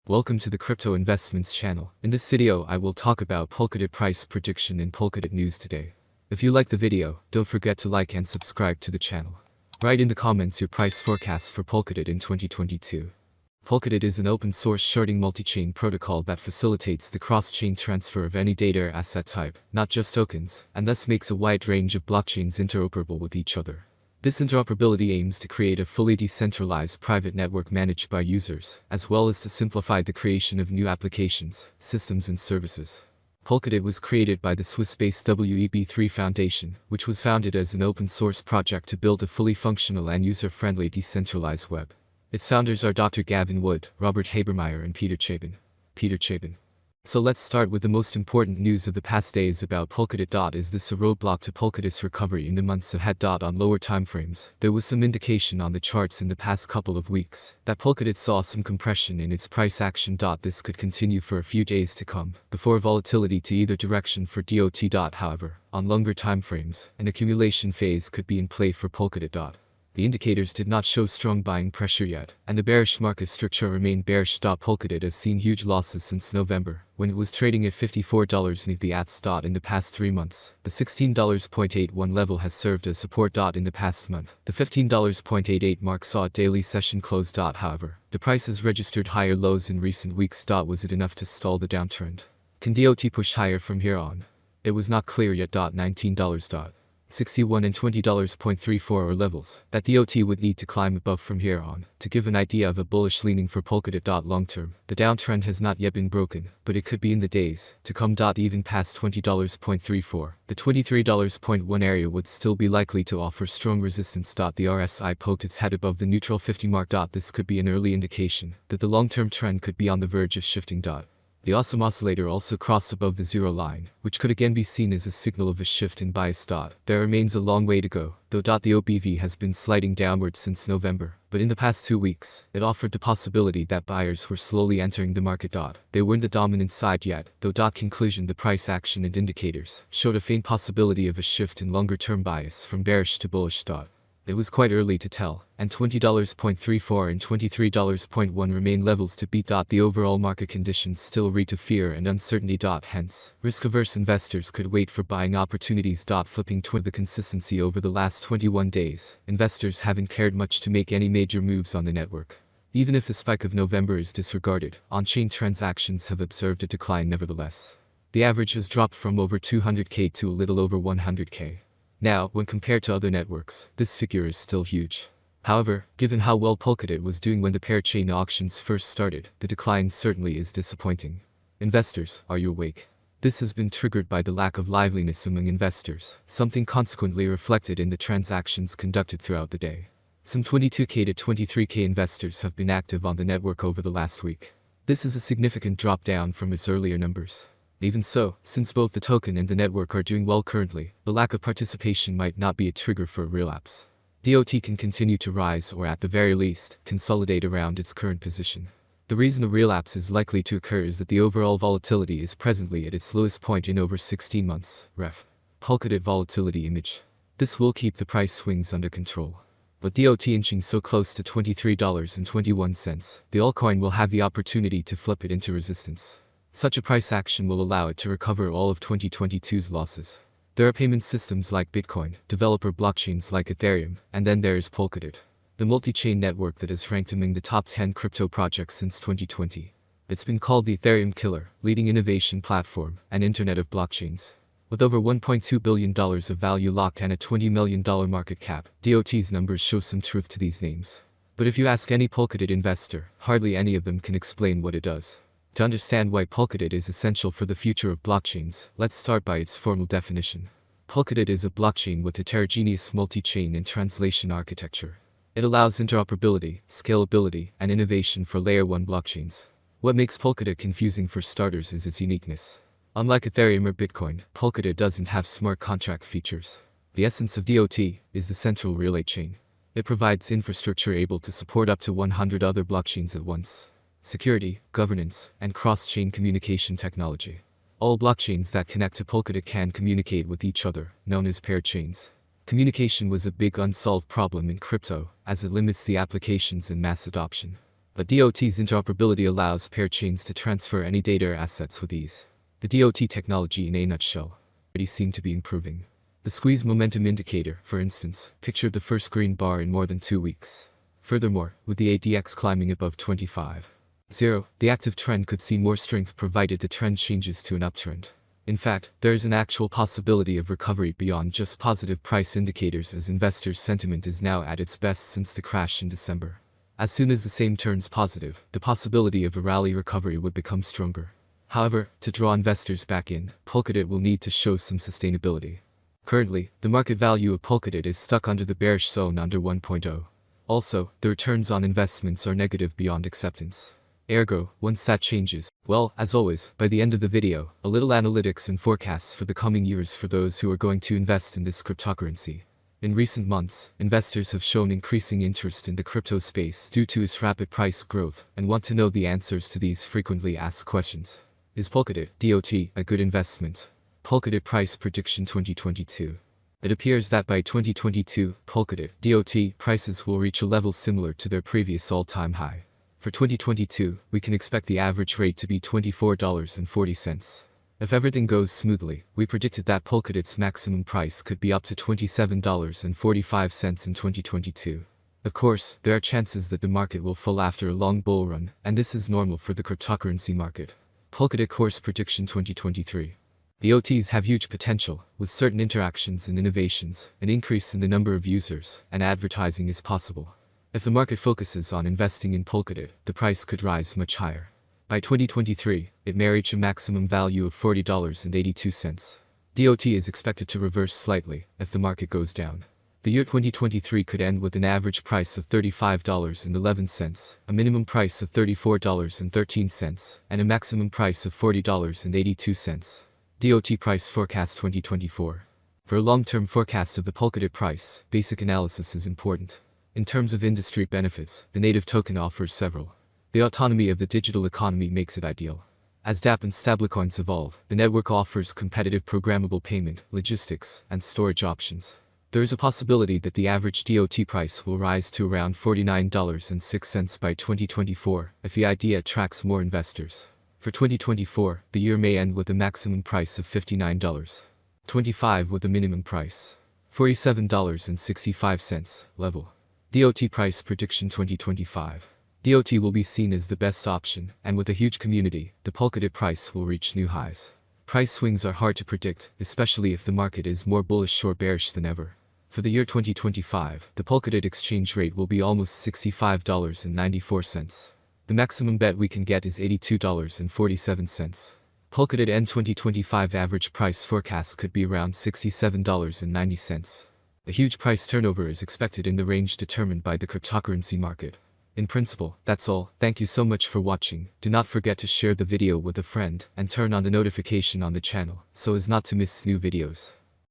Welcome to the Crypto Investments channel. In this video, I will talk about Polkadot price prediction and Polkadot news today. If you like the video, don't forget to like and subscribe to the channel. Write in the comments your price forecast for Polkadot in 2022. Polkadot is an open-source sharding multi-chain protocol that facilitates the cross-chain transfer of any data or asset type, not just tokens, and thus makes a wide range of blockchains interoperable with each other. This interoperability aims to create a fully decentralized private network managed by users, as well as to simplify the creation of new applications, systems and services. Polkadot was created by the Swiss-based WEB3 Foundation, which was founded as an open-source project to build a fully functional and user-friendly decentralized web. Its founders are Dr. Gavin Wood, Robert Habermeyer and Peter Chabin. So let's start with the most important news of the past days about Polkadot. Is this a roadblock to Polkadot's recovery in the months ahead? On lower timeframes, there was some indication on the charts in the past couple of weeks that Polkadot saw some compression in its price action. This could continue for a few days to come, before volatility to either direction for DOT. However, on longer timeframes, an accumulation phase could be in play for Polkadot. The indicators did not show strong buying pressure yet, and the bearish market structure remained bearish. Polkadot has seen huge losses since November, when it was trading at $54 near the ATS. In the past 3 months, the $16.81 level has served as support. In the past month, the $15.88 mark saw a daily session close. However, the price has registered higher lows in recent weeks. Was it enough to stall the downtrend? Can DOT push higher from here on? It was not clear yet. $19. $61 and $20.34 are levels that DOT would need to climb above from here on to give an idea of a bullish leaning for Polkadot. Long term, the downtrend has not yet been broken, but it could be in the days to come. Even past $20.34, the $23.1 area would still be likely to offer strong resistance. The RSI poked its head above the neutral 50 mark. This could be an early indication that the long-term trend could be on the verge of shifting. The awesome oscillator also crossed above the zero line, which could again be seen as a signal of a shift in bias. There remains a long way to go, though. The OBV has been sliding downward since November, but in the past 2 weeks, it offered the possibility that buyers were slowly entering the market. They weren't the dominant side yet, though. Conclusion: the price action and indicators showed a faint possibility of a shift in longer-term bias from bearish to bullish. It was quite early to tell, and $20.34 and $23.1 remain levels to beat. The overall market conditions still read to fear and uncertainty. Hence, risk-averse investors could wait for buying opportunities. Flipping toward the consistency over the last 21 days, investors haven't cared much to make any major moves on the network. Even if the spike of November is disregarded, on-chain transactions have observed a decline nevertheless. The average has dropped from over 200K to a little over 100K. Now, when compared to other networks, this figure is still huge. However, given how well Polkadot was doing when the pair-chain auctions first started, the decline certainly is disappointing. Investors, are you awake? This has been triggered by the lack of liveliness among investors, something consequently reflected in the transactions conducted throughout the day. Some 22K to 23K investors have been active on the network over the last week. This is a significant drop down from its earlier numbers. Even so, since both the token and the network are doing well currently, the lack of participation might not be a trigger for a relapse. DOT can continue to rise or at the very least, consolidate around its current position. The reason a relapse is likely to occur is that the overall volatility is presently at its lowest point in over 16 months. Ref. Polkadot volatility image. This will keep the price swings under control. But DOT inching so close to $23.21, the altcoin will have the opportunity to flip it into resistance. Such a price action will allow it to recover all of 2022's losses. There are payment systems like Bitcoin, developer blockchains like Ethereum, and then there is Polkadot, the multi-chain network that has ranked among the top 10 crypto projects since 2020. It's been called the Ethereum killer, leading innovation platform, and Internet of Blockchains. With over $1.2 billion of value locked and a $20 million market cap, DOT's numbers show some truth to these names. But if you ask any Polkadot investor, hardly any of them can explain what it does. To understand why Polkadot is essential for the future of blockchains, let's start by its formal definition. Polkadot is a blockchain with heterogeneous multi-chain and translation architecture. It allows interoperability, scalability, and innovation for Layer 1 blockchains. What makes Polkadot confusing for starters is its uniqueness. Unlike Ethereum or Bitcoin, Polkadot doesn't have smart contract features. The essence of DOT is the central relay chain. It provides infrastructure able to support up to 100 other blockchains at once. Security, governance, and cross-chain communication technology. All blockchains that connect to Polkadot can communicate with each other, known as paired chains. Communication was a big unsolved problem in crypto, as it limits the applications and mass adoption. But DOT's interoperability allows pair chains to transfer any data or assets with ease. The DOT technology in a nutshell already seem to be improving. The squeeze momentum indicator, for instance, pictured the first green bar in more than 2 weeks. Furthermore, with the ADX climbing above 25.0, the active trend could see more strength provided the trend changes to an uptrend. In fact, there is an actual possibility of recovery beyond just positive price indicators, as investors' sentiment is now at its best since the crash in December. As soon as the same turns positive, the possibility of a rally recovery would become stronger. However, to draw investors back in, Polkadot will need to show some sustainability. Currently, the market value of Polkadot is stuck under the bearish zone under 1.0. Also, the returns on investments are negative beyond acceptance. Ergo, once that changes, well, as always, by the end of the video, a little analytics and forecasts for the coming years for those who are going to invest in this cryptocurrency. In recent months, investors have shown increasing interest in the crypto space due to its rapid price growth and want to know the answers to these frequently asked questions. Is Polkadot, DOT, a good investment? Polkadot Price Prediction 2022. It appears that by 2022, Polkadot, DOT, prices will reach a level similar to their previous all-time high. For 2022, we can expect the average rate to be $24.40. If everything goes smoothly, we predicted that Polkadot's maximum price could be up to $27.45 in 2022. Of course, there are chances that the market will fall after a long bull run, and this is normal for the cryptocurrency market. Polkadot Course Prediction 2023. DOTs have huge potential, with certain interactions and innovations, an increase in the number of users, and advertising is possible. If the market focuses on investing in Polkadot, the price could rise much higher. By 2023, it may reach a maximum value of $40.82. DOT is expected to reverse slightly if the market goes down. The year 2023 could end with an average price of $35.11, a minimum price of $34.13, and a maximum price of $40.82. DOT Price Forecast 2024. For a long-term forecast of the Polkadot price, basic analysis is important. In terms of industry benefits, the native token offers several. The autonomy of the digital economy makes it ideal. As dApp and stablecoins evolve, the network offers competitive programmable payment, logistics, and storage options. There is a possibility that the average DOT price will rise to around $49.06 by 2024 if the idea attracts more investors. For 2024, the year may end with a maximum price of $59.25 with a minimum price $47.65 level. DOT Price Prediction 2025. DOT will be seen as the best option, and with a huge community, the Polkadot price will reach new highs. Price swings are hard to predict, especially if the market is more bullish or bearish than ever. For the year 2025, the Polkadot exchange rate will be almost $65.94. The maximum bet we can get is $82.47. Polkadot End 2025 average price forecast could be around $67.90. A huge price turnover is expected in the range determined by the cryptocurrency market. In principle, that's all. Thank you so much for watching. Do not forget to share the video with a friend and turn on the notification on the channel so as not to miss new videos.